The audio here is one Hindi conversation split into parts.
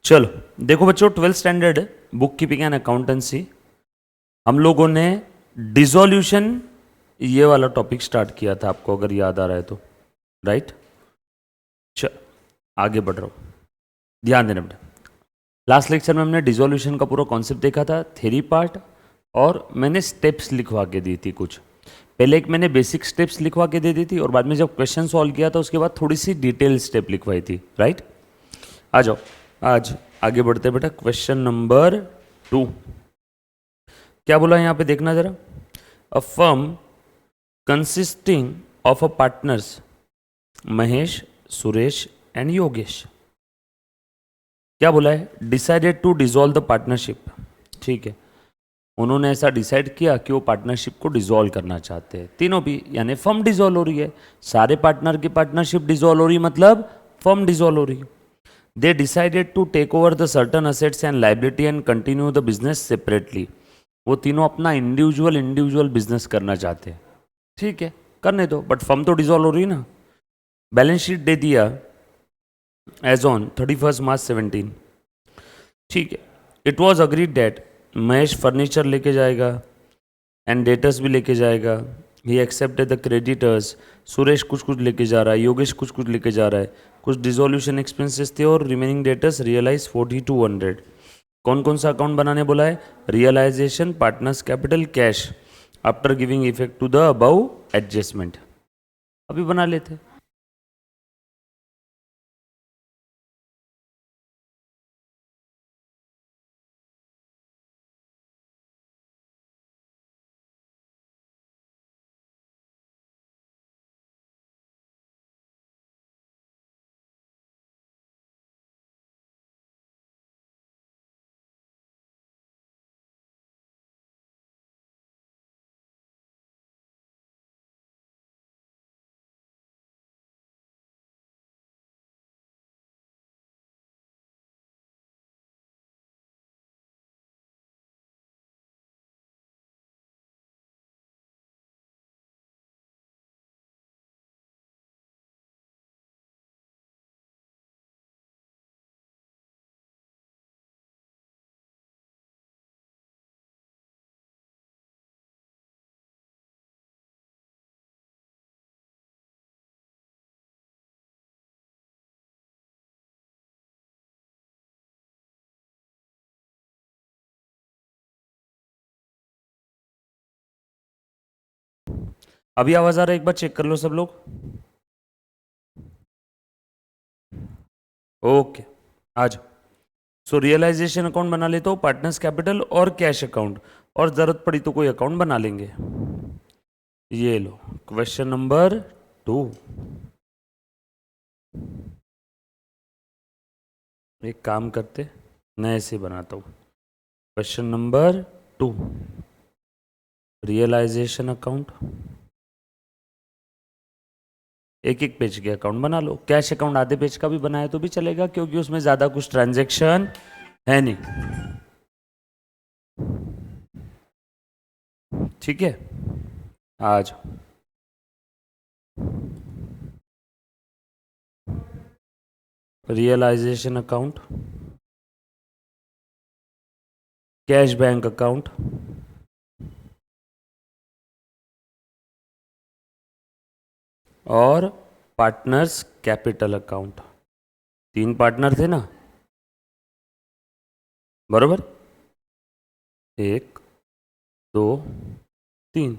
चलो देखो बच्चों, 12th standard book keeping and accountancy हम लोगों ने डिसोल्यूशन ये वाला टॉपिक स्टार्ट किया था, आपको अगर याद आ रहा है तो, राइट। चल आगे बढ़ रहा हूँ, ध्यान देना बेटा। लास्ट लेक्चर में हमने डिसोल्यूशन का पूरा कॉन्सेप्ट देखा था, थ्योरी पार्ट, और मैंने स्टेप्स लिखवा के दी थी कुछ। पहले एक मैंने बेसिक स्टेप्स लिखवा के दे दी थी, और बाद में जब क्वेश्चन सॉल्व किया था उसके बाद थोड़ी सी डिटेल स्टेप लिखवाई थी, राइट। आ जाओ, आज आगे बढ़ते बेटा। क्वेश्चन नंबर 2 क्या बोला यहाँ पे, देखना जरा। A firm consisting of a partners Mahesh, Suresh and Yogesh, क्या बोला है, decided to dissolve the partnership. ठीक है, उन्होंने ऐसा डिसाइड किया कि वो पार्टनरशिप को डिसॉल्व करना चाहते हैं, तीनों भी, यानी फर्म डिसॉल्व हो रही है, सारे पार्टनर की पार्टनरशिप डिसॉल्व हो रही है, मतलब फर्म डिसॉल्व हो रही है। They decided to take over the certain assets and liability and continue the business separately. वो तीनों अपना इंडिविजुअल बिजनेस करना चाहते हैं, ठीक है, करने दो, बट फर्म तो डिसॉल्व हो रही है ना। बैलेंस शीट दे दिया एज ऑन 31 मार्च 17। ठीक है, it was agreed that Mahesh furniture लेके जाएगा एंड डेटर्स भी लेके जाएगा। He accepted the creditors. Suresh कुछ कुछ लेके जा रहा है, योगेश कुछ कुछ लेके जा रहा है, कुछ डिसोल्यूशन एक्सपेंसेस थे, और रिमेनिंग डेटर्स रियलाइज 4200। कौन कौन सा अकाउंट बनाने बोला है, realisation, partners capital, cash, after giving effect to the above adjustment. अभी बना लेते। अभी आवाज आ रहा है, एक बार चेक कर लो सब लोग। ओके, आज सो रियलाइजेशन अकाउंट बना लेता हूँ, पार्टनर्स कैपिटल और कैश अकाउंट, और जरूरत पड़ी तो कोई अकाउंट बना लेंगे। ये लो क्वेश्चन नंबर 2। एक काम करते, नए से बनाता हूँ। क्वेश्चन नंबर 2, रियलाइजेशन अकाउंट, एक एक पेज के अकाउंट बना लो। कैश अकाउंट आधे पेज का भी बनाया तो भी चलेगा, क्योंकि उसमें ज्यादा कुछ ट्रांजैक्शन है नहीं, ठीक है। आज realisation account, cash bank account, और पार्टनर्स कैपिटल अकाउंट। 3 पार्टनर थे ना, बरोबर, 1 2 3।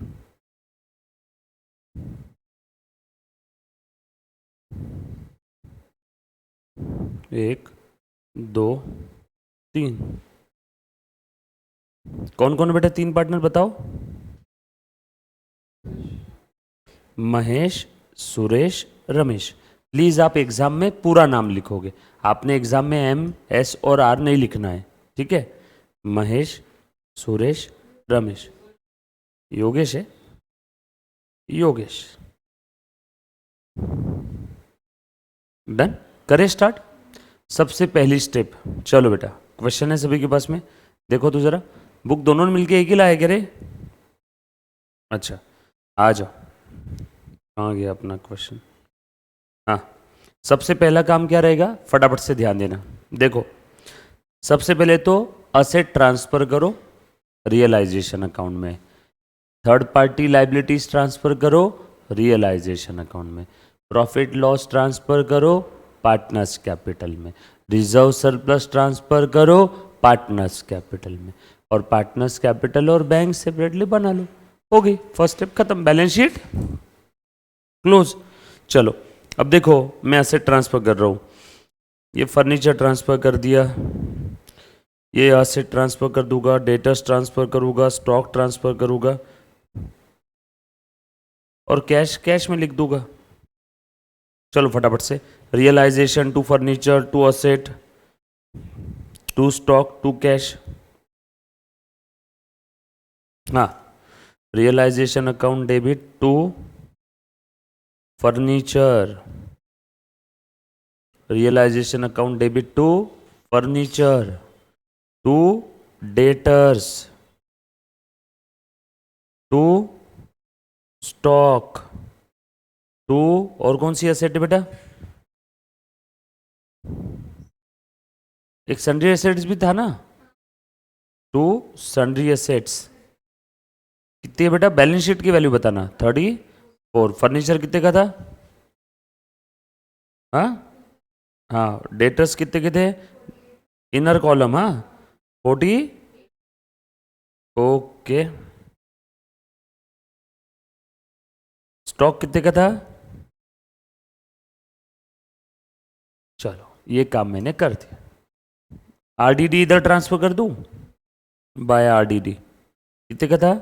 1 2 3। कौन कौन बेटा 3 पार्टनर बताओ, महेश, सुरेश, रमेश। प्लीज आप एग्जाम में पूरा नाम लिखोगे, आपने एग्जाम में एम, एस और आर नहीं लिखना है, ठीक है। महेश, सुरेश, रमेश, योगेश है, योगेश। डन, करें स्टार्ट। सबसे पहली स्टेप, चलो बेटा, क्वेश्चन है सभी के पास में, देखो तो जरा। बुक दोनों ने मिलके एक ही लाए क्या रे? अच्छा, आ जाओ, कहाँ गया अपना क्वेश्चन। हाँ, सबसे पहला काम क्या रहेगा, फटाफट से ध्यान देना। देखो, सबसे पहले तो असेट ट्रांसफर करो रियलाइजेशन अकाउंट में, थर्ड पार्टी लाइबिलिटीज ट्रांसफर करो रियलाइजेशन अकाउंट में, प्रॉफिट लॉस ट्रांसफर करो पार्टनर्स कैपिटल में, रिजर्व सरप्लस ट्रांसफर करो पार्टनर्स कैपिटल में, और पार्टनर्स कैपिटल और बैंक सेपरेटली बना लो। हो गई, फर्स्ट स्टेप खत्म, बैलेंस शीट क्लोज। चलो अब देखो मैं एसेट ट्रांसफर कर रहा हूँ, ये फर्नीचर ट्रांसफर कर दिया, ये एसेट ट्रांसफर कर दूंगा, डेटर्स ट्रांसफर करूंगा, स्टॉक ट्रांसफर करूंगा और कैश कैश में लिख दूंगा। चलो फटाफट से, realisation to furniture to asset to stock to cash. हाँ, realisation account debit to furniture, realisation account debit to furniture to debtors to stock to, और कौन सी एसेट है बेटा, एक सन्ड्री एसेट्स भी था ना, टू सन्ड्री एसेट्स। कितनी है बेटा, बैलेंस शीट की वैल्यू बताना, 34। फर्नीचर कितने का था, हाँ हाँ, डेटर्स कितने के थे, इनर कॉलम, हाँ 40, ओके। स्टॉक कितने का था, चलो ये काम मैंने कर दिया। आरडीडी इधर ट्रांसफर कर दूं, बाय आरडीडी कितने का था,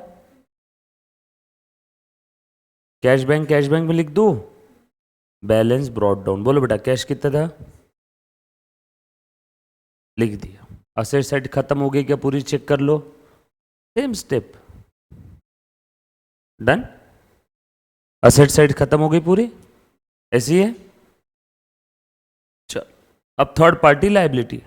कैश बैंक में लिख दूं, बैलेंस ब्रॉट डाउन। बोलो बेटा कैश कितना था, लिख दिया। असेट साइड खत्म हो गई क्या पूरी, चेक कर लो, same step done. Asset side खत्म हो गई पूरी, ऐसी है। चल अब थर्ड पार्टी लायबिलिटी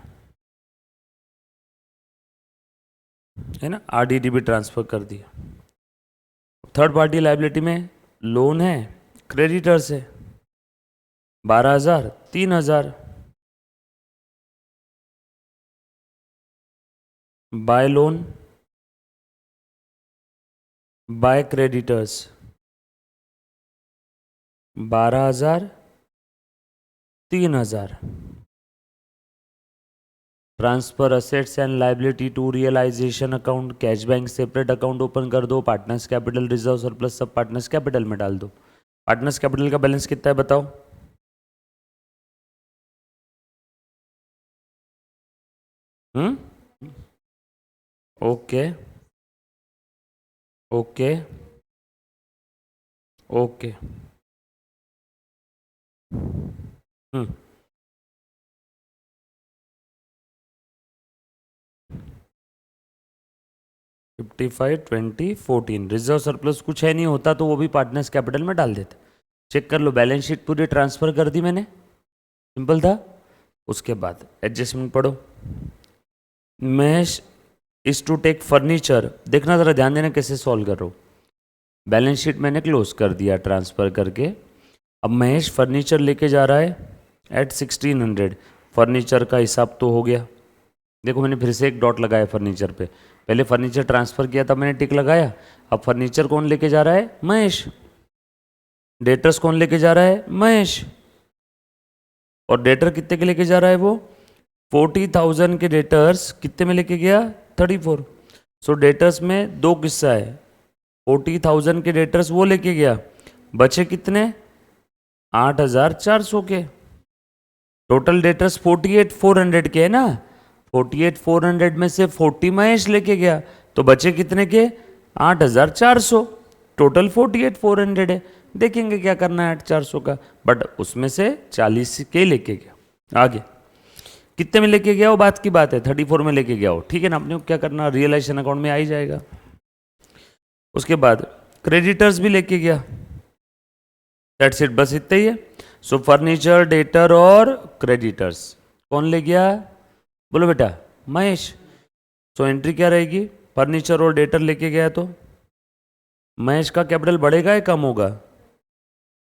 है ना, आरडीडी भी ट्रांसफर कर दिया। थर्ड पार्टी लायबिलिटी में लोन है, क्रेडिटर्स है, 12,000, 3,000, by loan by creditors 12,000, 3,000, transfer assets and liability to realisation account, cash bank separate account open कर दो, पार्टनर्स कैपिटल रिजर्व सरप्लस सब पार्टनर्स कैपिटल में डाल दो। पार्टनर्स कैपिटल का बैलेंस कितना है बताओ, okay okay okay, 55, 20, 14, reserve surplus कुछ है नहीं होता तो वो भी पार्टनर्स कैपिटल में डाल देते। चेक कर लो, बैलेंस शीट पूरी ट्रांसफर कर दी मैंने, सिंपल था। उसके बाद एडजस्टमेंट पढ़ो, Mahesh is to take furniture, देखना जरा ध्यान देना कैसे सॉल्व कर रहा हूँ। बैलेंस शीट मैंने क्लोज कर दिया ट्रांसफर करके, अब महेश फर्नीचर लेके जा रहा है एट 1600, फर्नीचर का हिसाब तो हो गया। देखो मैंने फिर से एक डॉट लगाया फर्नीचर पे, पहले फर्नीचर ट्रांसफर किया था मैंने टिक लगाया, अब फर्नीचर कौन लेके जा रहा है, महेश। डेटर्स कौन लेके जा रहा है, महेश। और डेटर कितने के लेके जा रहा है वो, 40,000 के डेटर्स कितने में लेके गया, 34। सो डेटर्स में दो किस्सा है, 40,000 के डेटर्स वो लेके गया, बचे कितने 8,400 के। टोटल डेटर्स 48,400 के है ना, 48,400 में से 40 महेश लेके गया, तो बचे कितने के 8,400, टोटल 48,400 है। देखेंगे क्या करना है 8,400 का, बट उसमें से 40 के लेके गया। आगे कितने में लेके गया वो बात की बात है, 34 में लेके गया हो, ठीक है ना। अपने को क्या करना, रियलाइजेशन अकाउंट में आ ही जाएगा। उसके बाद क्रेडिटर्स भी लेके गया, दैट्स इट, बस इतना ही है। सो फर्नीचर, डेटर और क्रेडिटर्स कौन ले गया, बोलो बेटा महेश। सो एंट्री क्या रहेगी, फर्नीचर और डेटर लेके गया तो महेश का कैपिटल बढ़ेगा या कम होगा,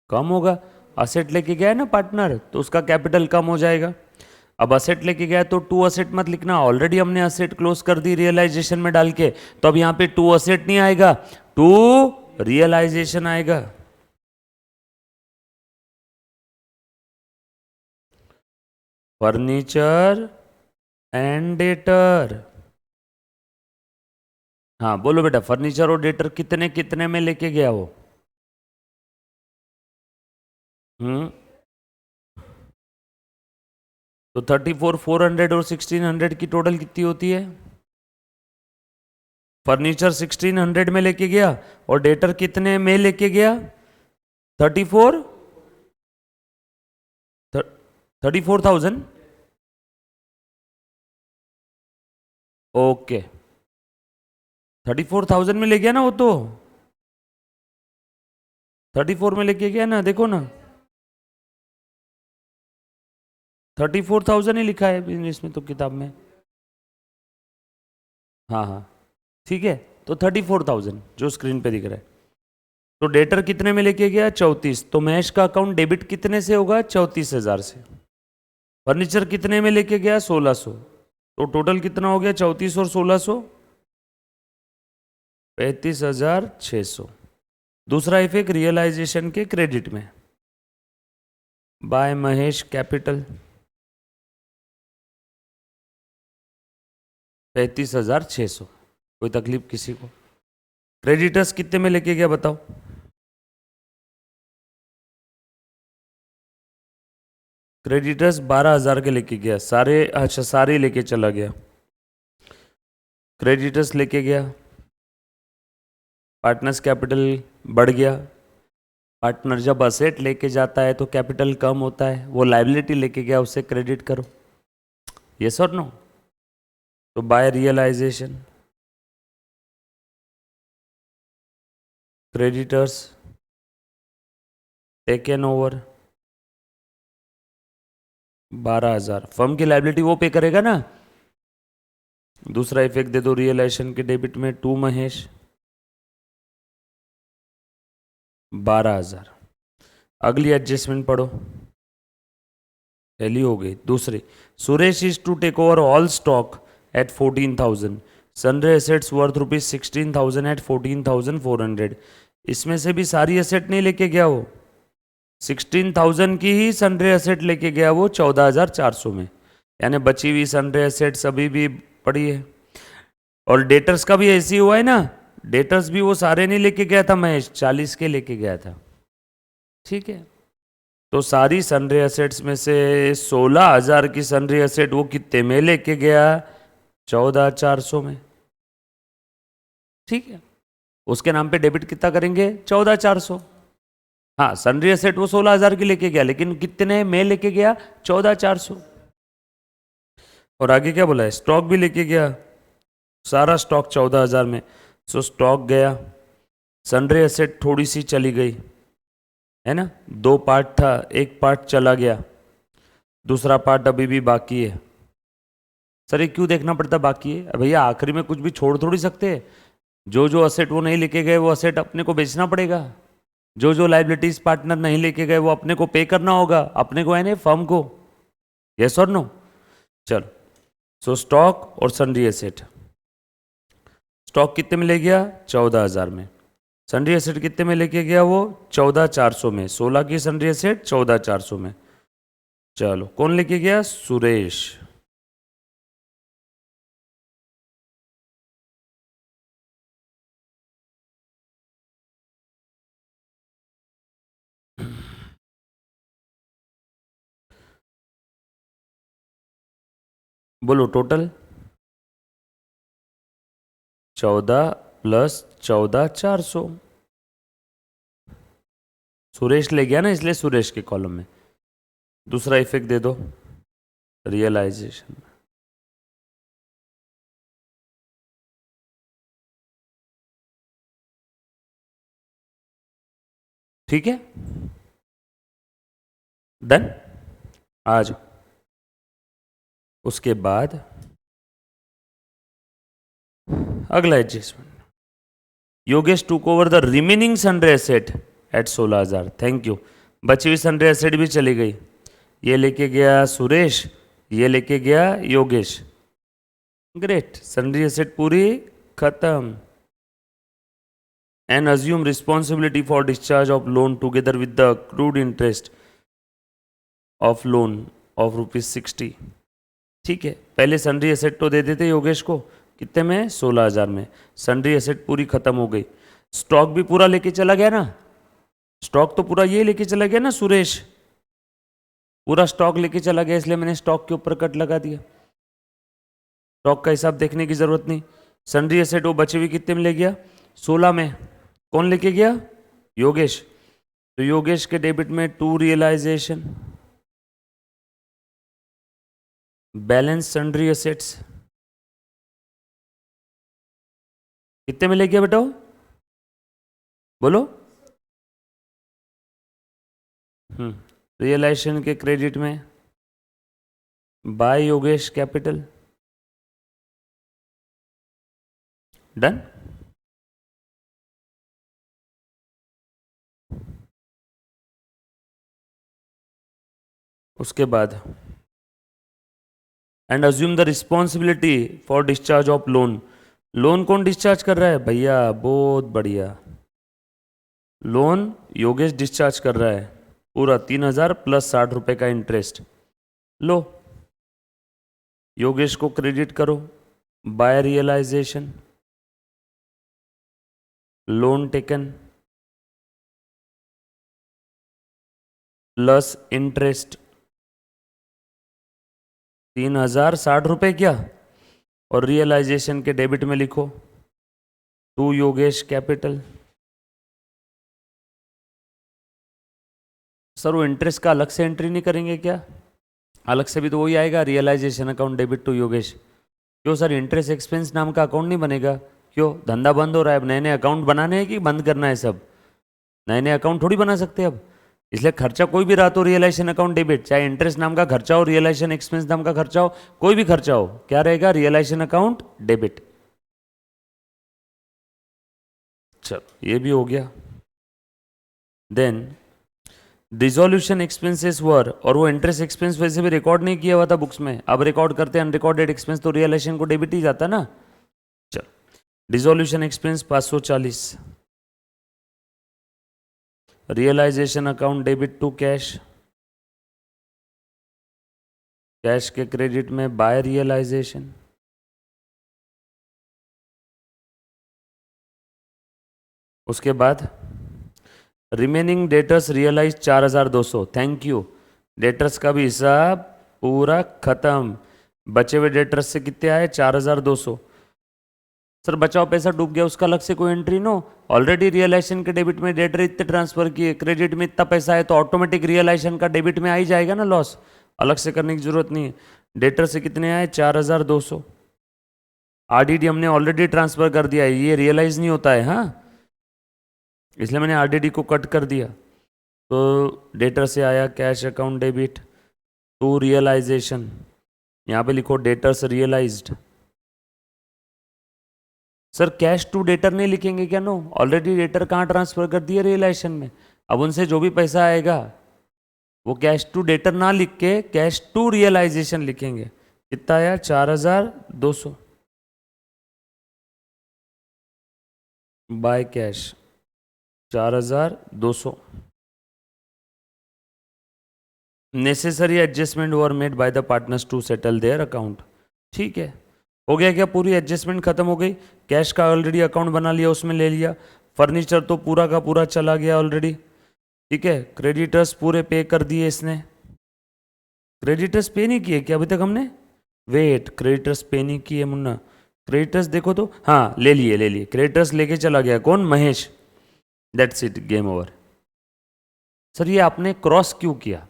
कम होगा। असेट लेके गया है ना पार्टनर, तो उसका कैपिटल कम हो जाएगा। अब असेट लेके गया तो टू असेट मत लिखना, ऑलरेडी हमने असेट क्लोज कर दी रियलाइजेशन में डाल के, तो अब यहां पे टू असेट नहीं आएगा, टू रियलाइजेशन आएगा। Furniture and debtor. हाँ बोलो बेटा, फर्नीचर और डेटर कितने कितने में लेके गया वो? तो 34,400 और 1,600 की टोटल कितनी होती है? फर्नीचर 1,600 में लेके गया और डेटर कितने में लेके गया? 34,000। ओके, 34,000 में ले गया ना वो, तो 34 में लेके गया ना, देखो ना 34,000 ही लिखा है बिजनेस में तो किताब में। हाँ हाँ ठीक है, तो 34,000 जो स्क्रीन पे दिख रहा है। तो डेटर कितने में लेके गया? 34। तो महेश का अकाउंट डेबिट कितने से होगा? 34,000 से। फर्नीचर कितने में लेके गया? 1,600। तो टोटल कितना हो गया? 34 और 1,600, 35,600। दूसरा इफेक्ट रियलाइजेशन के क्रेडिट में, बाय महेश कैपिटल 35,600। कोई तकलीफ किसी को? क्रेडिटर्स कितने में लेके गया बताओ? क्रेडिटर्स 12,000 के लेके गया सारे, अच्छा सारे लेके चला गया। क्रेडिटर्स लेके गया, पार्टनर्स कैपिटल बढ़ गया। पार्टनर जब असेट लेके जाता है तो कैपिटल कम होता है, वो लायबिलिटी लेके गया उससे क्रेडिट करो, यस और नो? तो by realisation creditors taken over 12,000, firm की लायबिलिटी वो पे करेगा ना। दूसरा इफेक्ट दे दो रियलाइजेशन के डेबिट में, टू महेश 12,000। अगली एडजस्टमेंट पढ़ो, पहली हो गई। दूसरी, Suresh is to take over all stock at 14,000, sundry assets worth rupees 16,000 at 14,400। इसमें से भी सारी एसेट नहीं लेके गया वो, 16,000 की ही सनरे एसेट लेके गया वो 14,400 में, यानी बची हुई सनरे एसेट्स अभी भी पड़ी है। और डेटर्स का भी ऐसे ही हुआ है ना, डेटर्स भी वो सारे नहीं लेके गया था महेश, 40 के लेके गया था, ठीक है। तो सारी सनरे एसेट्स में से 16,000 की सनरे एसेट वो कितने में लेके गया? 14,400 में, ठीक है। उसके नाम पे डेबिट कितना करेंगे? 14,400। हाँ सनरी एसेट वो 16,000 की लेके गया, लेकिन कितने में लेके गया? 14,400। और आगे क्या बोला है? स्टॉक भी लेके गया, सारा स्टॉक 14,000 में। सो स्टॉक गया, सनरी एसेट थोड़ी सी चली गई है ना, दो पार्ट था, एक पार्ट चला गया, दूसरा पार्ट अभी भी बाकी है। सर ये क्यों देखना पड़ता बाकी है? भैया आखिरी में कुछ भी छोड़ थोड़ी सकते हैं, जो जो असेट वो नहीं लेके गए वो असेट अपने को बेचना पड़ेगा, जो जो लाइबिलिटीज पार्टनर नहीं लेके गए वो अपने को पे करना होगा, अपने को है ना फर्म को, यस और नो? चलो, सो स्टॉक और सनरी एसेट। स्टॉक कितने में ले गया? 14,000 में। सनरी एसेट कितने में लेके गया वो? 14,400 में। 16 की सनरी एसेट 14,400 में। चलो कौन लेके गया? सुरेश। बोलो टोटल 14 प्लस 14,400। सुरेश ले गया ना, इसलिए सुरेश के कॉलम में। दूसरा इफेक्ट दे दो रियलाइजेशन, ठीक है, डन। आ जाओ, उसके बाद अगला adjustment, Yogesh took over the remaining sundry asset at 16,000। Thank you. बची हुई सनरे एसेट भी चली गई, ये लेके गया सुरेश, ये लेके गया योगेश, ग्रेट, सन्ड्री एसेट पूरी खत्म। And assume responsibility for discharge of loan together with the accrued interest of loan of ₹60। ठीक है, पहले सन्ड्री एसेट तो दे देते योगेश को, कितने में, 16,000 में। सन्ड्री एसेट पूरी खत्म हो गई, स्टॉक भी पूरा लेके चला गया ना, स्टॉक तो पूरा ये लेके चला गया ना सुरेश, पूरा स्टॉक लेके चला गया, इसलिए मैंने स्टॉक के ऊपर कट लगा दिया। स्टॉक का हिसाब देखने की जरूरत नहीं। सन्ड्री एसेट वो बचे हुए कितने में ले गया, 16 में। कौन लेके गया, योगेश। तो योगेश के डेबिट में to realisation, balance sundry assets कितने में ले गया बेटा, बोलो। रियलाइजेशन के क्रेडिट में बाय योगेश कैपिटल, डन। उसके बाद and assume the responsibility for discharge of loan. Loan कौन डिस्चार्ज कर रहा है भैया, बहुत बढ़िया, लोन योगेश डिस्चार्ज कर रहा है पूरा 3,000 प्लस 60 रुपए का इंटरेस्ट। लो योगेश को क्रेडिट करो, by realisation, loan taken plus interest 3,060 रुपए क्या, और रियलाइजेशन के डेबिट में लिखो टू योगेश कैपिटल। सर वो इंटरेस्ट का अलग से एंट्री नहीं करेंगे क्या, अलग से भी तो वही आएगा, realisation account debit to Yogesh. क्यों सर, इंटरेस्ट एक्सपेंस नाम का अकाउंट नहीं बनेगा, क्यों, धंधा बंद हो रहा है, अब नए नए अकाउंट बनाने हैं कि बंद करना है, सब नए नए अकाउंट थोड़ी बना सकते अब, इसलिए खर्चा कोई भी रहा तो रियलाइजेशन अकाउंट डेबिट, चाहे इंटरेस्ट नाम का खर्चा हो, रियलाइजेशन एक्सपेंस नाम का खर्चा हो, कोई भी खर्चा हो, क्या रहेगा, रियलाइजेशन अकाउंट डेबिट। चलो ये भी हो गया। देन डिसोल्यूशन एक्सपेंसेस वर, और वो इंटरेस्ट एक्सपेंस वैसे भी रिकॉर्ड नहीं किया हुआ था बुक्स में, अब रिकॉर्ड करते हैं अनरिकॉर्डेड एक्सपेंस, तो रियलाइजेशन को डेबिट ही जाता ना। चलो dissolution expense 540, realisation account debit to cash, cash के क्रेडिट में बाय रियलाइजेशन, उसके बाद remaining debtors realise 4,200, thank you, debtors का भी हिसाब पूरा खत्म। बचे हुए डेटर्स से कितने आए, 4,200। सर बचाओ पैसा डूब गया, उसका अलग से कोई एंट्री नो, ऑलरेडी रियलाइजेशन के डेबिट में डेटर इतने ट्रांसफर किए, क्रेडिट में इतना पैसा है, तो ऑटोमेटिक रियलाइजेशन का डेबिट में आ ही जाएगा ना लॉस, अलग से करने की जरूरत नहीं है। डेटर से कितने आए, 4,200। आरडीडी हमने ऑलरेडी ट्रांसफर कर दिया है, ये रियलाइज नहीं होता है, हाँ, इसलिए मैंने आरडीडी को कट कर दिया। तो डेटर से आया cash account debit to realisation, यहाँ पे लिखो debtors realised. Sir cash to debtor नहीं लिखेंगे क्या, नो, ऑलरेडी डेटर कहाँ ट्रांसफर कर दिया, रियलाइजेशन में, अब उनसे जो भी पैसा आएगा वो कैश टू डेटर ना लिख के कैश टू रियलाइजेशन लिखेंगे। कितना आया, 4,200 by cash, 4,200। Necessary adjustment were made by the partners to settle their account. ठीक है, हो गया क्या, पूरी एडजस्टमेंट खत्म हो गई, कैश का ऑलरेडी अकाउंट बना लिया, उसमें ले लिया, फर्नीचर तो पूरा का पूरा चला गया ऑलरेडी। ठीक है, क्रेडिटर्स पूरे पे कर दिए इसने, क्रेडिटर्स पे नहीं किए क्या अभी तक हमने, वेट, क्रेडिटर्स पे नहीं किए मुन्ना, क्रेडिटर्स देखो तो, हाँ ले लिए, क्रेडिटर्स लेके चला गया कौन, Mahesh, that's it, game over. Sir ये आपने क्रॉस क्यों किया,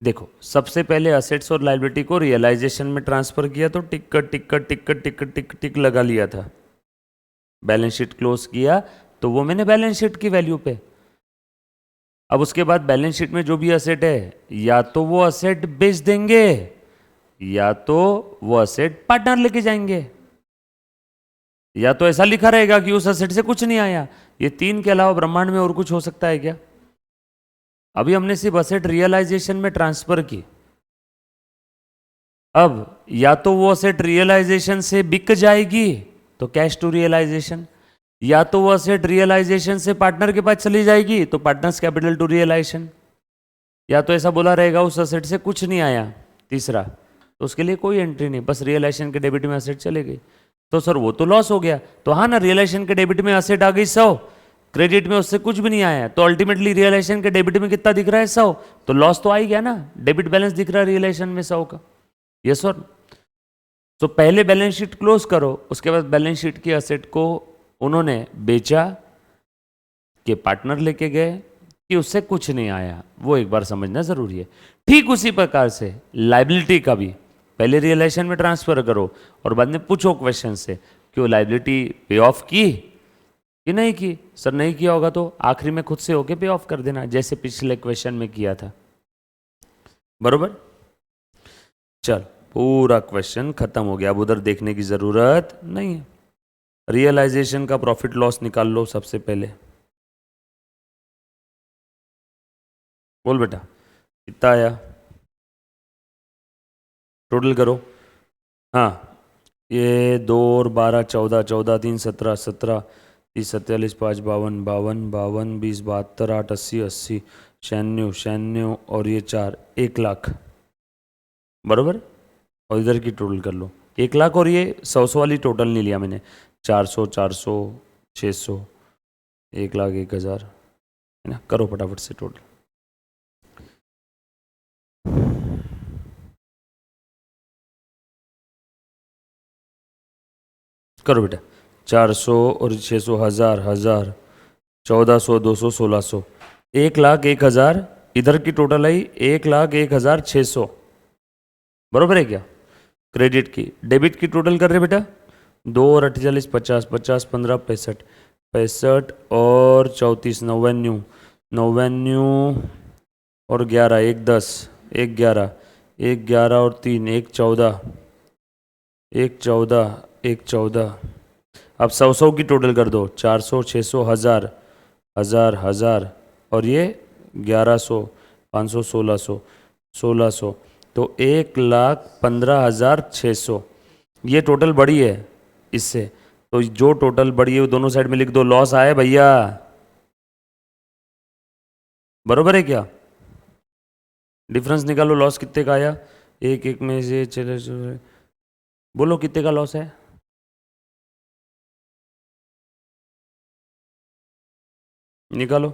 देखो सबसे पहले असेट्स और लायबिलिटी को रियलाइजेशन में ट्रांसफर किया, तो टिक टिक लगा लिया था, बैलेंस शीट क्लोज किया तो वो मैंने बैलेंस शीट की वैल्यू पे। अब उसके बाद बैलेंस शीट में जो भी असेट है, या तो वो असेट बेच देंगे, या तो वो असेट पार्टनर लेके जाएंगे, या तो ऐसा लिखा रहेगा कि उस असेट से कुछ नहीं आया। ये तीन के अलावा ब्रह्मांड में और कुछ हो सकता है क्या। अभी हमने सिर्फ असेट रियलाइजेशन में ट्रांसफर की, अब या तो वो असेट रियलाइजेशन से बिक जाएगी तो कैश टू रियलाइजेशन, या तो वो असेट रियलाइजेशन से पार्टनर के पास चली जाएगी तो पार्टनर्स कैपिटल टू रियलाइजेशन, या तो ऐसा बोला रहेगा उस असेट से कुछ नहीं आया तीसरा, तो उसके लिए कोई एंट्री नहीं, बस रियलाइजेशन के डेबिट में असेट चले गई। तो सर वो तो लॉस हो गया, तो हाँ ना, रियलाइजेशन के डेबिट में असेट आ गई 100, क्रेडिट में उससे कुछ भी नहीं आया, तो अल्टीमेटली रियलाइजेशन के डेबिट में कितना दिख रहा है 100, तो लॉस तो आ ही गया ना, डेबिट बैलेंस दिख रहा है रियलाइजेशन में 100 का। Yes sir. तो पहले बैलेंस शीट क्लोज करो, उसके बाद बैलेंस शीट की असेट को उन्होंने बेचा कि पार्टनर लेके गए कि उससे कुछ नहीं आया, वो एक बार समझना जरूरी है। ठीक उसी प्रकार से लाइबिलिटी का भी पहले रियलाइजेशन में ट्रांसफर करो और बाद में पूछो क्वेश्चन से कि वो लाइबिलिटी पे ऑफ की कि नहीं की। सर नहीं किया होगा तो आखिरी में खुद से होके पे ऑफ कर देना, जैसे पिछले क्वेश्चन में किया था। बरोबर। चल पूरा क्वेश्चन खत्म हो गया, अब उधर देखने की जरूरत नहीं है। रियलाइजेशन का प्रॉफिट लॉस निकाल लो सबसे पहले। बोल बेटा कितना आया, टोटल करो। हाँ, ये 2 और 12 14, 14 3 17, 17 30 47 5 52 52 52 20 72 8 80 80 96 96 और ये 4 1 लाख। बरोबर। और इधर की टोटल कर लो 1 लाख, और ये 100 वाली टोटल नहीं लिया मैंने, 400 400 600 1 लाख 1,000 है ना। करो फटाफट से टोटल। करो बेटा, 400 और 600 हजार हजार, 1400 200 1600, 1,01,000। इधर की टोटल आई 1,01,600। बरोबर है क्या। क्रेडिट की, डेबिट की टोटल कर रहे बेटा, 2 और 48 50 50 15 65 65 और 34 99 99 और 11 1 10 1 11 1 11 और 3 1 14 1 14 1 14। अब 100 की टोटल कर दो, 400 600 हजार हजार हजार और ये 1100 500 1600 1600, तो 1,15,600। ये टोटल बड़ी है इससे, तो जो टोटल बड़ी है वो दोनों साइड में लिख दो। लॉस आए भैया, बरोबर है क्या। डिफरेंस निकालो, लॉस कितने का आया, एक एक में से चले चले बोलो कितने का लॉस है। निकालो।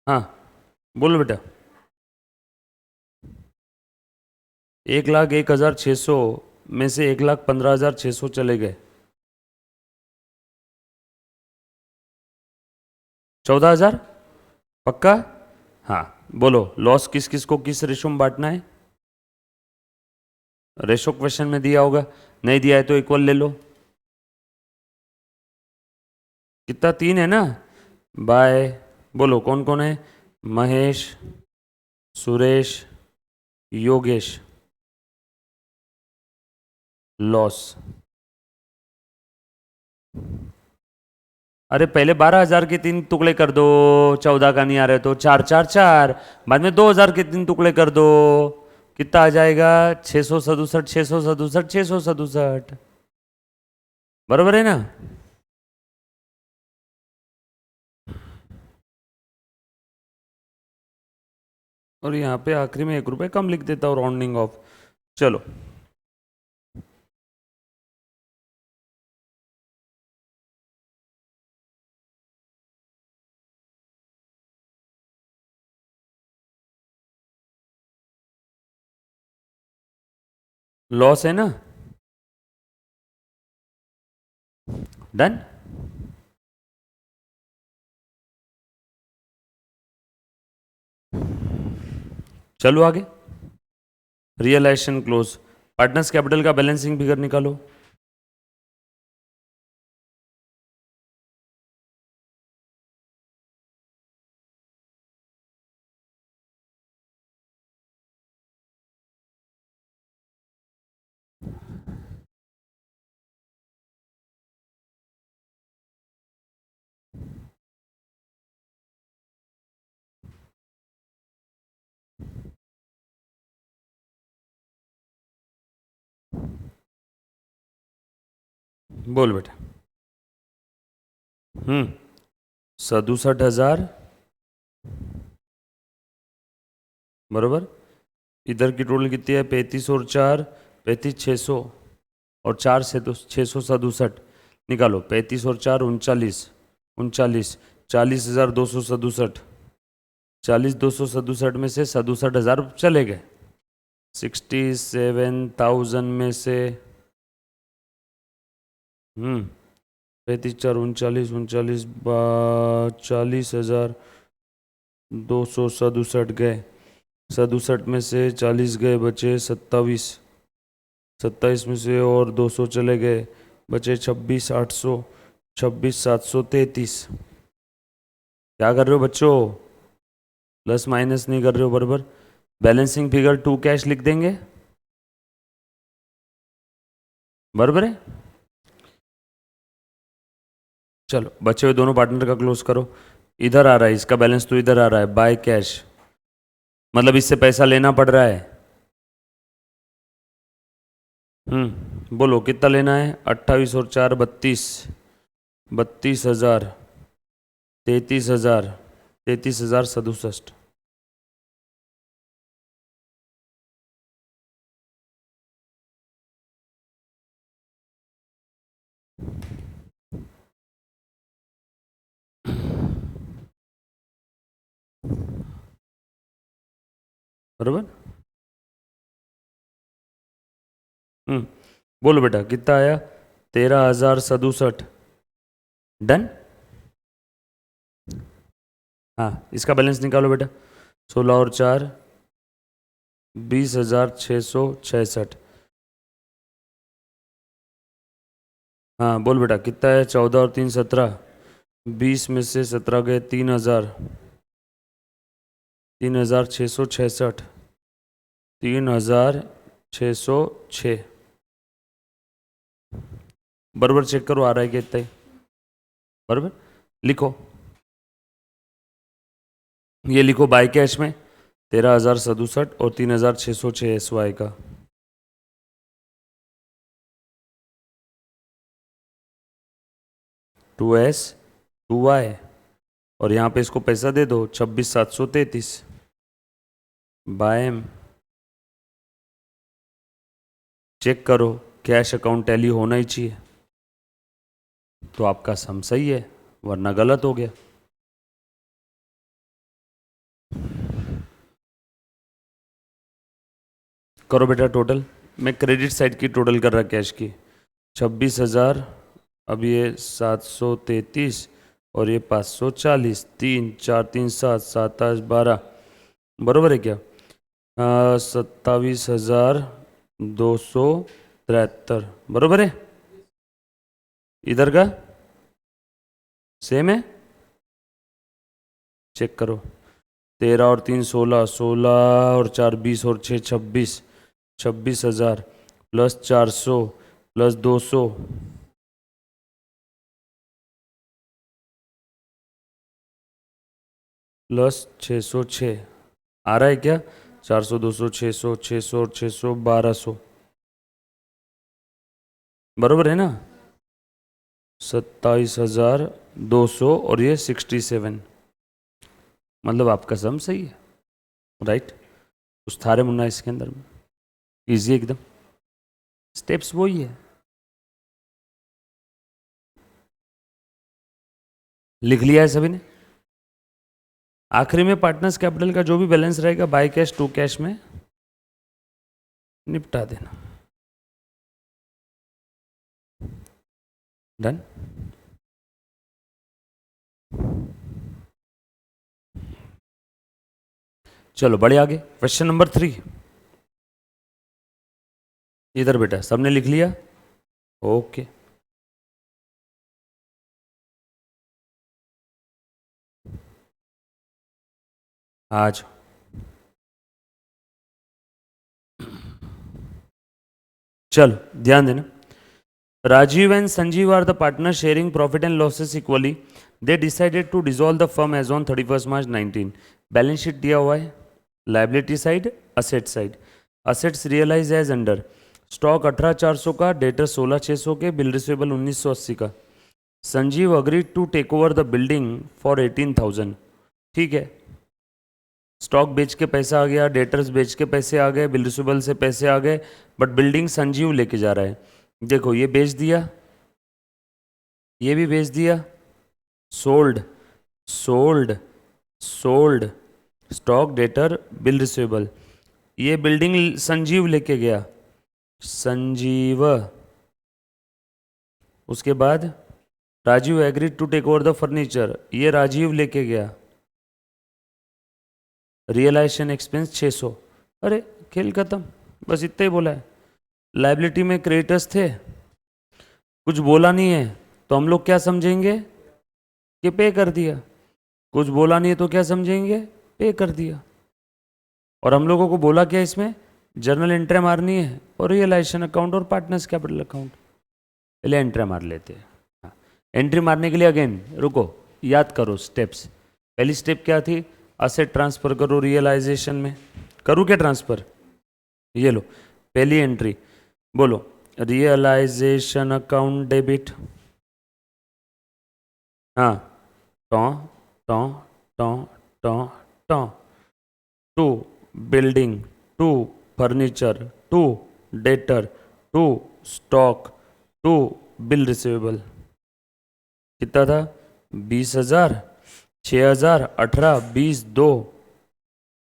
हाँ बोलो बेटा, 1,01,600 में से 1,15,600 चले गए, 14,000 पक्का। हाँ बोलो, लॉस किस किस को किस रेशो में बांटना है। रेशो क्वेश्चन में दिया होगा, नहीं दिया है तो इक्वल ले लो। कितना, 3 है ना। बाय, बोलो कौन कौन है, महेश सुरेश योगेश। लॉस, अरे पहले 12,000 के 3 टुकड़े कर दो, 14 का नहीं आ रहे तो 4 4 4, बाद में 2,000 के 3 टुकड़े कर दो, कितना आ जाएगा, 667 667 667। बरोबर है ना। और यहाँ पे आखिरी में 1 रुपये कम लिख देता हूँ, राउंडिंग ऑफ। चलो लॉस है ना, डन। चलो आगे। रियलाइजेशन क्लोज, पार्टनर्स कैपिटल का बैलेंसिंग फिगर निकालो। बोल बेटा। 67,000 बरोबर। इधर की टोटल कितनी है? 35 और 4 35, 600 और 4 से तो 667 निकालो। 35 और 4 39, 39 40,267, 40,267 में से 67,000 चले गए। 67,000 में से 35 4 39 39 40,267 गए। 67 में से 40 गए, बचे 27, 27 में से और 200 चले गए, बचे 26,800, 26,733। क्या कर रहे हो बच्चों? प्लस माइनस नहीं कर रहे हो, बराबर। बैलेंसिंग फिगर टू कैश लिख देंगे, बराबर है। चलो बचे हुए दोनों पार्टनर का क्लोज करो। इधर आ रहा है इसका बैलेंस, तो इधर आ रहा है बाय कैश, मतलब इससे पैसा लेना पड़ रहा है। बोलो कितना लेना है? 28 और 4 32, 32,000, 33,000, 33,067। बराबर। बोलो बेटा कितना आया? 13,067। डन। हाँ इसका बैलेंस निकालो बेटा। 16 और 4 20,666। हाँ बोल बेटा कितना है? 14 और 3 17, 20 में से 17 गए, 3,000, 3,666, 3,606। बराबर चेक करो आ रहा है कि इतना ही, बराबर। लिखो, ये लिखो बाय कैश में 13,067 और 3,606 SY का। टू एस 2Y, और यहाँ पे इसको पैसा दे दो 26,733 बाय एम। चेक करो कैश अकाउंट टैली होना ही चाहिए, तो आपका सम सही है, वरना गलत हो गया। करो बेटा टोटल। मैं क्रेडिट साइड की टोटल कर रहा कैश की। 26,000, अब ये 733 और ये 540, 3 4 3 7 7 8 12, बरोबर है क्या? 27,273, बरोबर है। इधर का सेम है, चेक करो। 13 और 3 16, 16 और 4 20 और 6 26, 26,000 प्लस 400 प्लस 200, प्लस 606 आ रहा है क्या? 400 200 600 600 और 600 1200, बरोबर है ना? 27,200 और ये 67, मतलब आपका सम सही है, राइट। कुछ थारे मुन्ना इसके अंदर में, इजी एकदम, स्टेप्स वही है। लिख लिया है सभी ने? आखिरी में पार्टनर्स कैपिटल का जो भी बैलेंस रहेगा बाय कैश टू कैश में निपटा देना। डन। चलो बढ़े आगे, क्वेश्चन नंबर 3। इधर बेटा सबने लिख लिया? ओके, आज चलो ध्यान देना। Rajiv and Sanjeev are the partners sharing profit and losses equally. They decided to dissolve the firm as on 31st March 19. Balance sheet दिया हुआ है, liability side, asset side. Assets realise as under, stock 18,400 का, डेटर 16,600 के, बिल रिसीवेबल 1980 का। Sanjeev agreed to take over the building for 18,000। ठीक है, स्टॉक बेच के पैसा आ गया, डेटर्स बेच के पैसे आ गए, बिल रिसीवेबल से पैसे आ गए, बट बिल्डिंग संजीव लेके जा रहा है। देखो ये बेच दिया, ये भी बेच दिया, sold sold sold, stock debtor bill receivable. ये बिल्डिंग संजीव लेके गया, संजीव। उसके बाद Rajeev agreed to take over the furniture, ये राजीव लेके गया, रियलाइजेशन एक्सपेंस 600। अरे खेल खत्म, बस इतना ही बोला है। लाइबिलिटी में क्रेडिटर्स थे, कुछ बोला नहीं है, तो हम लोग क्या समझेंगे कि पे कर दिया। कुछ बोला नहीं है तो क्या समझेंगे, पे कर दिया। और हम लोगों को बोला क्या इसमें, जर्नल एंट्री मारनी है और रियलाइजेशन अकाउंट और पार्टनर्स कैपिटल अकाउंट। पहले एंट्री मार लेते हैं। एंट्री मारने के लिए अगेन रुको, याद करो स्टेप्स। पहली स्टेप क्या थी, असेट ट्रांसफर करो रियलाइजेशन में। करूँ क्या ट्रांसफर, ये लो पहली एंट्री, बोलो रियलाइजेशन अकाउंट डेबिट। हाँ, to to to to to, to building, to furniture, to debtor, to stock, to bill receivable. कितना था, 20,000, 6,000, 18, 20, 2,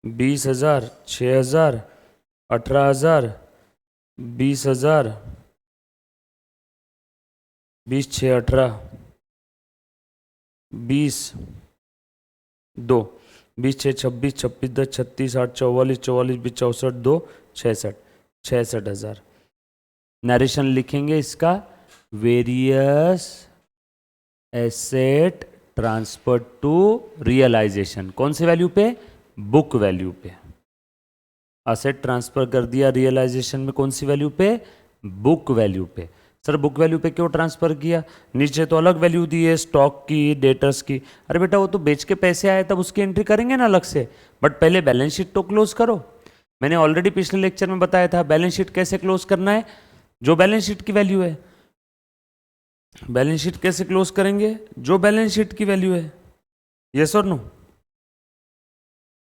20,000, 6,000, 18,000, 20,000, 20, 6, 18, 20, 2, 20, 6, 26, 26, 10, 36, 8, 44, 44, 20, 64, 2, 66, 66,000। नरेशन लिखेंगे इसका, various asset transfer to realisation. कौन से वैल्यू पे, बुक वैल्यू पे। असेट ट्रांसफर कर दिया रियलाइजेशन में, कौन सी वैल्यू पे, बुक वैल्यू पे। सर बुक वैल्यू पे क्यों ट्रांसफर किया, नीचे तो अलग वैल्यू दी है स्टॉक की, डेटर्स की। अरे बेटा वो तो बेच के पैसे आए तब उसकी एंट्री करेंगे ना अलग से, बट पहले बैलेंस शीट तो क्लोज करो। मैंने ऑलरेडी पिछले लेक्चर में बताया था बैलेंस शीट कैसे क्लोज करना है, जो बैलेंस शीट की वैल्यू है। बैलेंस शीट कैसे क्लोज करेंगे, जो बैलेंस शीट की वैल्यू है। यस और नो,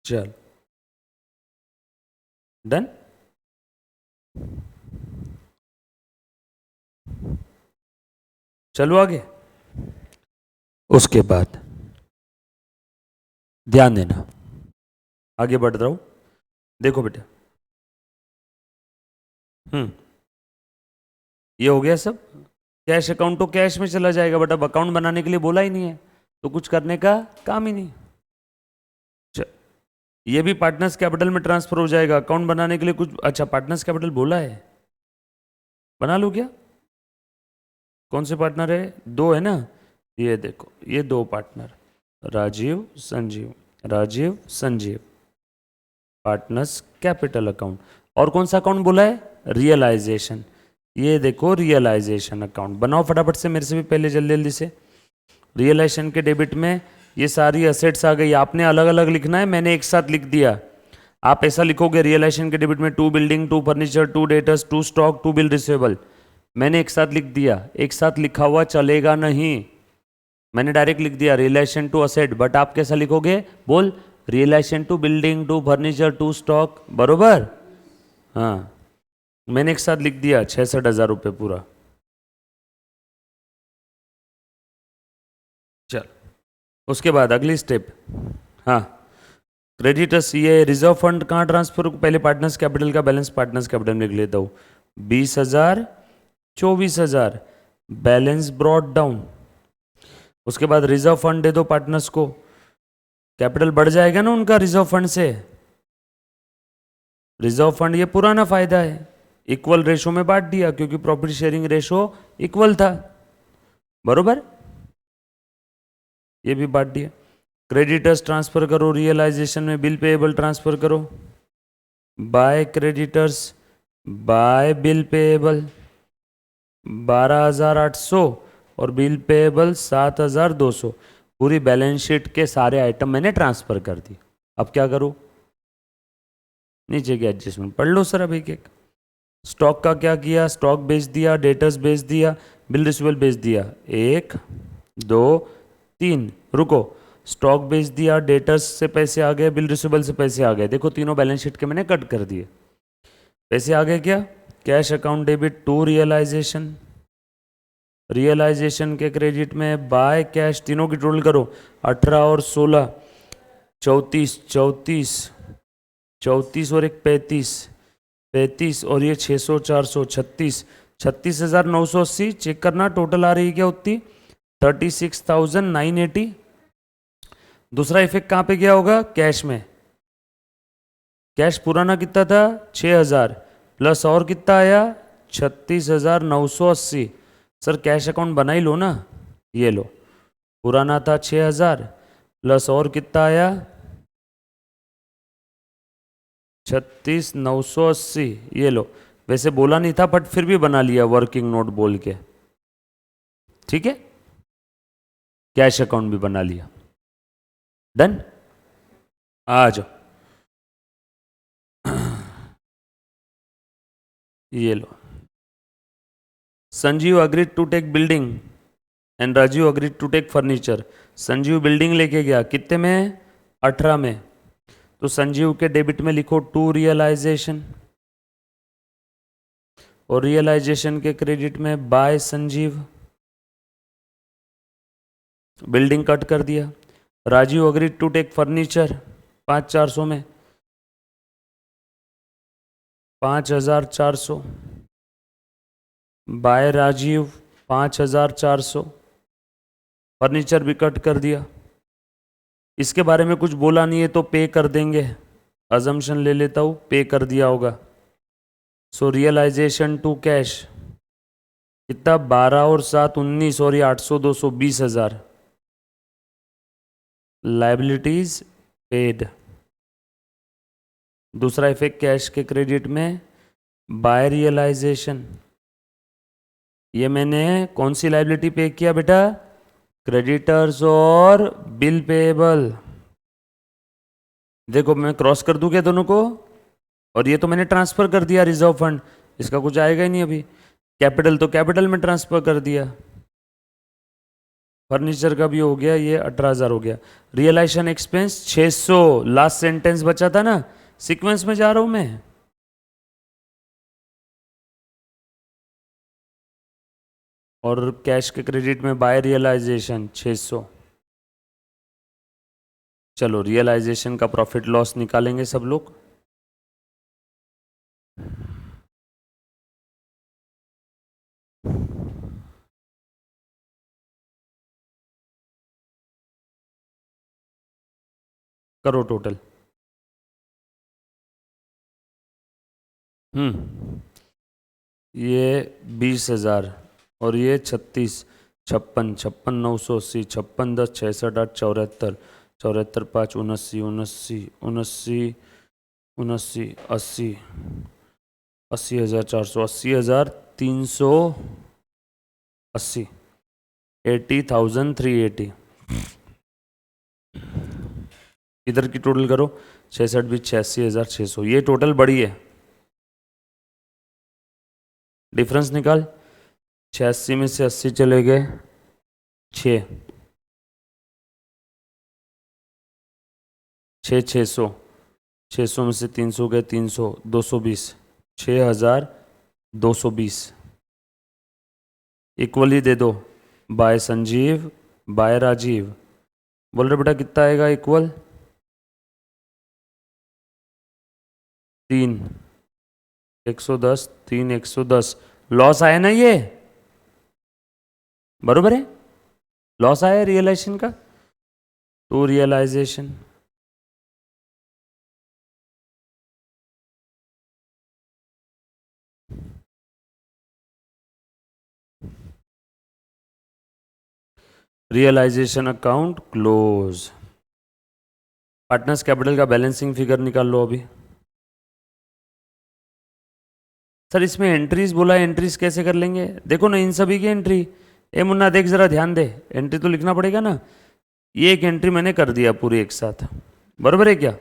चल डन। चलो आगे। उसके बाद ध्यान देना, आगे बढ़ रहा हूं। देखो बेटा, ये हो गया सब। कैश अकाउंट तो कैश में चला जाएगा, बट अब अकाउंट बनाने के लिए बोला ही नहीं है, तो कुछ करने का काम ही नहीं। ये भी पार्टनर्स कैपिटल में ट्रांसफर हो जाएगा, अकाउंट बनाने के लिए कुछ। अच्छा पार्टनर्स कैपिटल बोला है, बना लूँ क्या। कौन से पार्टनर है, दो है ना, ये देखो ये दो partner, Rajeev Sanjeev, Rajeev Sanjeev, partners capital account. और कौन सा अकाउंट बोला है, रियलाइजेशन। ये देखो रियलाइजेशन अकाउंट बनाओ फटाफट से, मेरे से भी पहले जल्दी जल्दी से। रियलाइजेशन के डेबिट में ये सारी असेट्स आ गई, आपने अलग अलग लिखना है, मैंने एक साथ लिख दिया। आप ऐसा लिखोगे रियलाइजेशन के डेबिट में to building, to furniture, to debtors, to stock, to bill receivable. मैंने एक साथ लिख दिया, एक साथ लिखा हुआ चलेगा नहीं, मैंने डायरेक्ट लिख दिया रियलाइजेशन टू असेट। बट आप कैसा लिखोगे, बोल realisation to building, to furniture, to stock, बरोबर। हाँ मैंने एक साथ लिख दिया 66,000 रुपये पूरा। चल उसके बाद अगली स्टेप, हाँ क्रेडिटर्स, ये रिजर्व फंड कहाँ ट्रांसफर, पहले पार्टनर्स कैपिटल का बैलेंस पार्टनर्स कैपिटल में लिख लेता हूँ। 20,000, 24,000, बैलेंस ब्रॉट डाउन। उसके बाद रिजर्व फंड दे दो पार्टनर्स को, कैपिटल बढ़ जाएगा ना उनका रिजर्व फंड से। रिजर्व फंड ये पुराना फायदा है, इक्वल रेशो में बांट दिया क्योंकि प्रॉफिट शेयरिंग रेशो इक्वल था, बरोबर, ये भी बांट दिया। क्रेडिटर्स ट्रांसफर करो, रियलाइजेशन में बिल पेएबल ट्रांसफर करो, by creditors bye bill payable 12,800 और बिल पेएबल 7,200, पूरी बैलेंस शीट के सारे आइटम मैंने ट्रांसफर कर दी। अब क्या करूं, नीचे के एडजस्टमेंट पढ़ लो सर अब एक एक। स्टॉक का क्या किया, स्टॉक बेच दिया, डेटर्स बेच दिया, बिल रिसीवेबल बेच दिया, 1 2 3, रुको, स्टॉक बेच दिया, डेटर्स से पैसे आ गए, बिल रिसीवेबल से पैसे आ गए, देखो तीनों बैलेंस शीट के मैंने कट कर दिए। पैसे आ गए क्या, cash account debit to realisation, realisation के क्रेडिट में बाय कैश, तीनों की टोटल करो, 18 और 16 34 34 34 और एक 35 35 और ये 600 400 36 36,980, चेक करना टोटल आ रही है क्या उतनी, 36,980। दूसरा इफेक्ट कहां पे गया होगा, कैश में, कैश पुराना कितना था 6,000 प्लस और कितना आया 36,980। सर कैश अकाउंट बना ही लो ना, ये लो, पुराना था 6,000 प्लस और कितना आया 36,980, ये लो, वैसे बोला नहीं था बट फिर भी बना लिया वर्किंग नोट बोल के, ठीक है, कैश अकाउंट भी बना लिया, डन। आ जाओ, ये लो, Sanjeev agreed to take building and Rajeev agreed to take furniture. Sanjeev building लेके गया, कितने में 18 में, तो संजीव के डेबिट में लिखो टू रियलाइजेशन और रियलाइजेशन के क्रेडिट में बाय संजीव, बिल्डिंग कट कर दिया। Rajeev agreed to take furniture 5,400 में 5,400 बाय राजीव 5,400, फर्नीचर भी कट कर दिया। इसके बारे में कुछ बोला नहीं है तो पे कर देंगे, अजम्पशन ले लेता हूं पे कर दिया होगा। सो रियलाइजेशन टू कैश कितना 12 और 7 19 और ये 800 200 20,000, लाइबिलिटीज पेड। दूसरा इफेक्ट कैश के क्रेडिट में बाय रियलाइजेशन, ये मैंने कौन सी लाइबिलिटी पे किया बेटा, क्रेडिटर्स और बिल पेएबल। देखो मैं क्रॉस कर दूं क्या दोनों को, और ये तो मैंने ट्रांसफर कर दिया रिजर्व फंड, इसका कुछ आएगा ही नहीं अभी। कैपिटल तो कैपिटल में ट्रांसफर कर दिया, फर्नीचर का भी हो गया, ये 18,000 हो गया। रियलाइजेशन एक्सपेंस 600, लास्ट सेंटेंस बचा था ना, सीक्वेंस में जा रहा हूं मैं। और कैश के क्रेडिट में बाय रियलाइजेशन 600। चलो रियलाइजेशन का प्रॉफिट लॉस निकालेंगे सब लोग। करो टोटल। ये 20,000 और ये 36 56 56 980 56 10 66 8 74 74 5 79 79 79 79 80 80,400 80,380 80,380। इधर की टोटल करो 66 भी 86,600, ये टोटल बड़ी है। डिफरेंस निकाल, 86 में से 80 चले गए 6 600 600 में से 300 गए 300 220 6,220 इक्वली दे दो बाय संजीव बाय राजीव। बोल रहे बेटा कितना आएगा इक्वल 3 110 3 110। लॉस आया ना, ये बरोबर है, लॉस आया रियलाइजेशन का, तो realisation realisation account close. Partners capital का बैलेंसिंग फिगर निकाल लो अभी। सर इसमें एंट्रीज बोला, एंट्रीज कैसे कर लेंगे? देखो ना इन सभी की एंट्री। ए मुन्ना देख जरा ध्यान दे, एंट्री तो लिखना पड़ेगा ना। ये एक एंट्री मैंने कर दिया पूरी एक साथ, बराबर है क्या?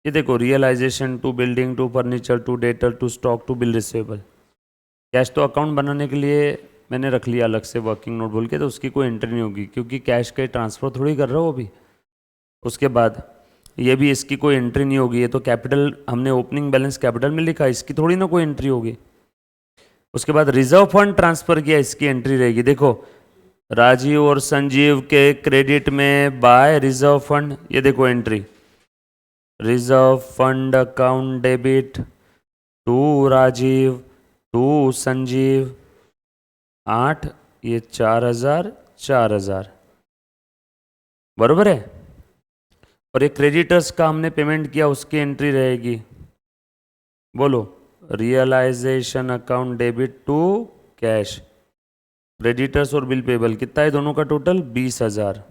ये देखो, realisation to building to furniture to debtor to stock to bill receivable. Cash तो अकाउंट बनाने के लिए मैंने रख लिया अलग से वर्किंग नोट बोल के, तो उसकी कोई एंट्री नहीं होगी क्योंकि कैश का ट्रांसफर थोड़ी कर रहा हो अभी। उसके बाद ये भी, इसकी कोई एंट्री नहीं होगी, ये तो कैपिटल हमने ओपनिंग बैलेंस कैपिटल में लिखा, इसकी थोड़ी ना कोई एंट्री होगी। उसके बाद रिजर्व फंड ट्रांसफर किया, इसकी एंट्री रहेगी। देखो राजीव और संजीव के क्रेडिट में बाय रिजर्व फंड, ये देखो entry, reserve fund account debit to Rajeev to Sanjeev 8, ये 4,000 4,000, बरोबर है। और ये क्रेडिटर्स का हमने पेमेंट किया, उसकी एंट्री रहेगी, बोलो, realisation account debit to cash, creditors और बिल पेबल कितना है दोनों का टोटल 20,000।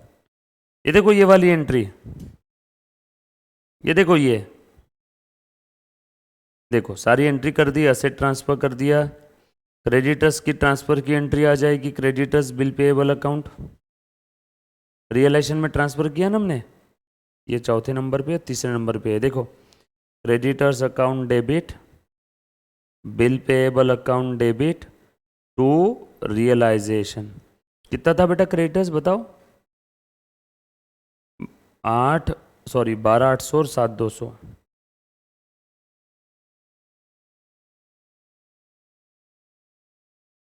ये देखो ये वाली एंट्री, ये देखो ये देखो सारी एंट्री कर दी, असेट ट्रांसफर कर दिया, क्रेडिटर्स की ट्रांसफर की एंट्री आ जाएगी, creditors bill payable account, realisation में ट्रांसफर किया ना हमने, ये चौथे नंबर पे, तीसरे नंबर पे है, देखो creditors account debit, bill payable account debit to realisation. कितना था बेटा क्रेडिटर्स बताओ? 8, सॉरी 12,800 और 7,200।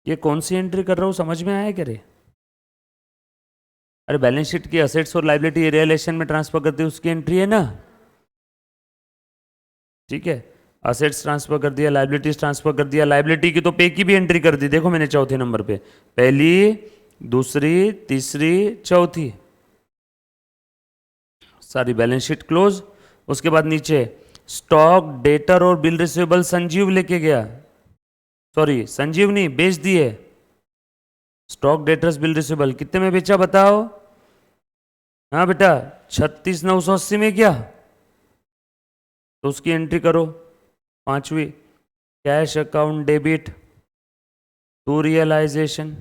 ये कौन सी एंट्री कर रहा हूँ समझ में आया क्या रे? अरे बैलेंस शीट की असेट्स और लाइबिलिटी रियलाइजेशन में ट्रांसफर करते हैं उसकी एंट्री है ना, ठीक है। असेट्स ट्रांसफर कर दिया, लाइबिलिटीज ट्रांसफर कर दिया, लाइबिलिटी की तो पे की भी एंट्री कर दी, देखो मैंने चौथे नंबर पे, पहली दूसरी तीसरी चौथी, सारी बैलेंस शीट क्लोज। उसके बाद नीचे स्टॉक डेटर और बिल रिसीवेबल संजीव लेके गया, सॉरी संजीव नहीं, बेच दिए। स्टॉक डेटर्स बिल रिसीवेबल कितने में बेचा बताओ? हाँ बेटा 36,980 में क्या, तो उसकी एंट्री करो पांचवी, cash account debit to realisation.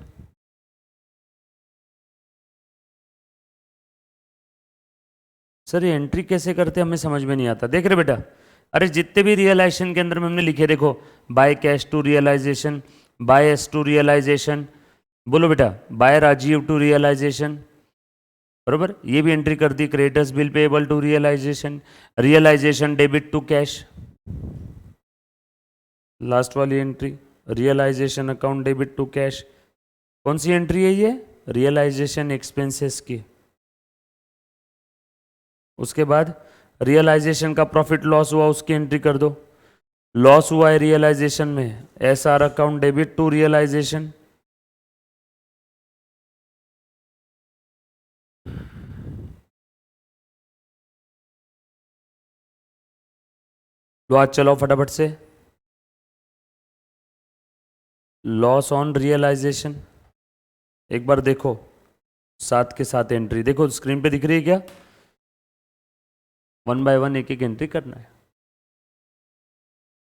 Sir ये एंट्री कैसे करते हमें समझ में नहीं आता, देख रहे बेटा। अरे जितने भी रियलाइजेशन के अंदर में हमने लिखे, देखो by cash to realization, by S to realization, बोलो बेटा बाय राजीव टू रियलाइजेशन, बरोबर। ये भी एंट्री कर दी, creditors bill payable to realisation, realisation debit to cash, last वाली entry realisation account debit to cash. कौन सी एंट्री है ये? रियलाइजेशन एक्सपेंसेस की। उसके बाद रियलाइजेशन का प्रॉफिट लॉस हुआ, उसकी एंट्री कर दो, लॉस हुआ है रियलाइजेशन में, S R account debit to realisation. लो आज चलाओ फटाफट से, लॉस ऑन रियलाइजेशन एक बार देखो, साथ के साथ एंट्री देखो स्क्रीन पे दिख रही है क्या? वन बाय वन एक एक एंट्री करना है।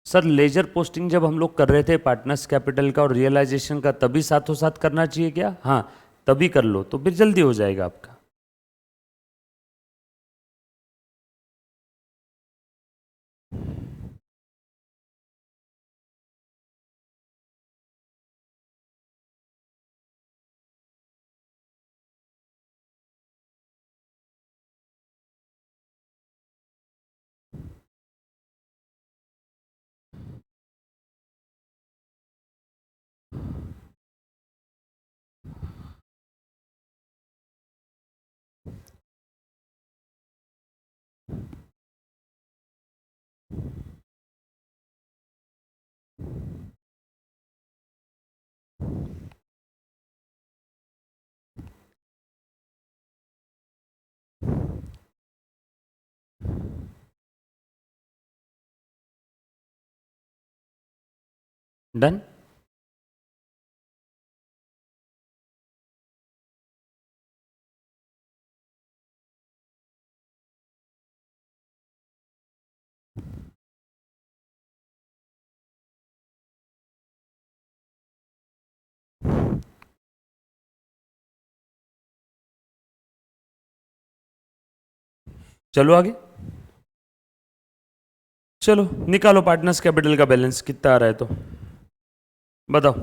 सर लेजर पोस्टिंग जब हम लोग कर रहे थे पार्टनर्स कैपिटल का और रियलाइजेशन का, तभी साथों साथ करना चाहिए क्या? हाँ तभी कर लो तो फिर जल्दी हो जाएगा आपका। डन। चलो आगे, चलो निकालो पार्टनर्स कैपिटल का बैलेंस कितना आ रहा है, तो बताओ।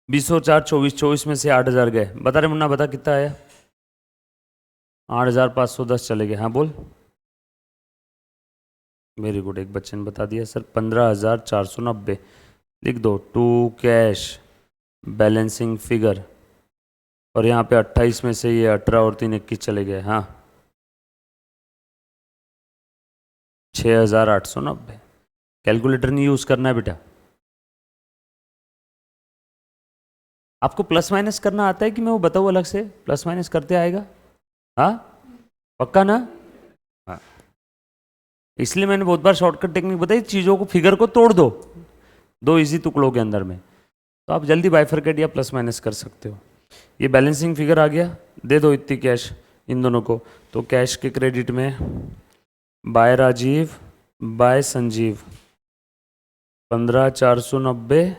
20,424 में से 8,000 गए, बता रहे मुन्ना, बता कितना आया। 8,510 चले गए। हाँ बोल। वेरी गुड, एक बच्चे ने बता दिया सर 15,490। लिख दो टू कैश बैलेंसिंग फिगर, और यहाँ पे 28 में से ये 18 और 3 21 चले गए। हाँ 6,890। कैलकुलेटर नहीं यूज करना है बेटा। आपको प्लस माइनस करना आता है कि मैं वो बताऊँ अलग से, प्लस माइनस करते आएगा। हाँ पक्का ना। हाँ इसलिए मैंने बहुत बार शॉर्टकट टेक्निक बताई, चीज़ों को फिगर को तोड़ दो दो इजी टुकड़ों के अंदर में, तो आप जल्दी बाइफरकेट या प्लस माइनस कर सकते हो। ये बैलेंसिंग फिगर आ गया, दे दो इतनी कैश इन दोनों को। तो कैश के क्रेडिट में बाय राजीव बाय संजीव 15,490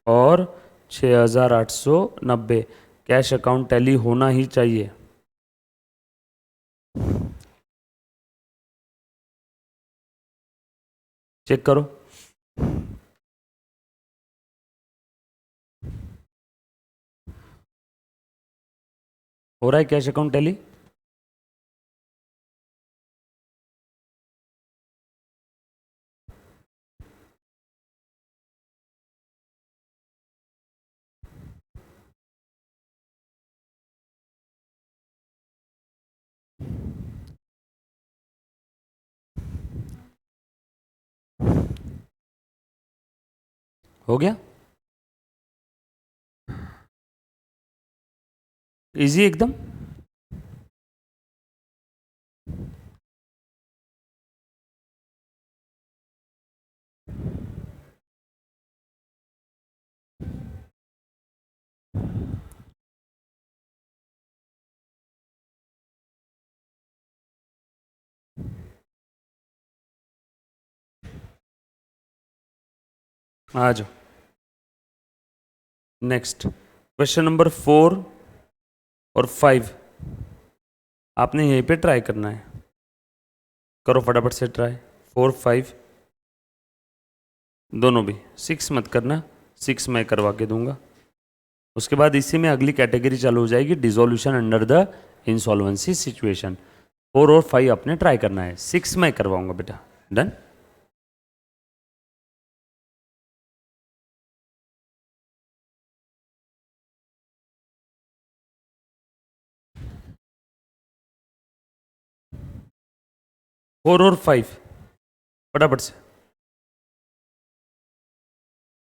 और 6,890। कैश अकाउंट टैली होना ही चाहिए। चेक करो। हो रहा है कैश अकाउंट टैली। हो गया इजी एकदम। आ जाओ नेक्स्ट, क्वेश्चन नंबर 4 और 5 आपने यहीं पे ट्राई करना है। करो फटाफट से ट्राई। 4 5 दोनों भी। 6 मत करना, 6 मैं करवा के दूंगा। उसके बाद इसी में अगली कैटेगरी चालू हो जाएगी, dissolution under the insolvency situation. 4 और 5 आपने ट्राई करना है, 6 मैं करवाऊंगा बेटा। डन। फोर और 5 फटाफट से।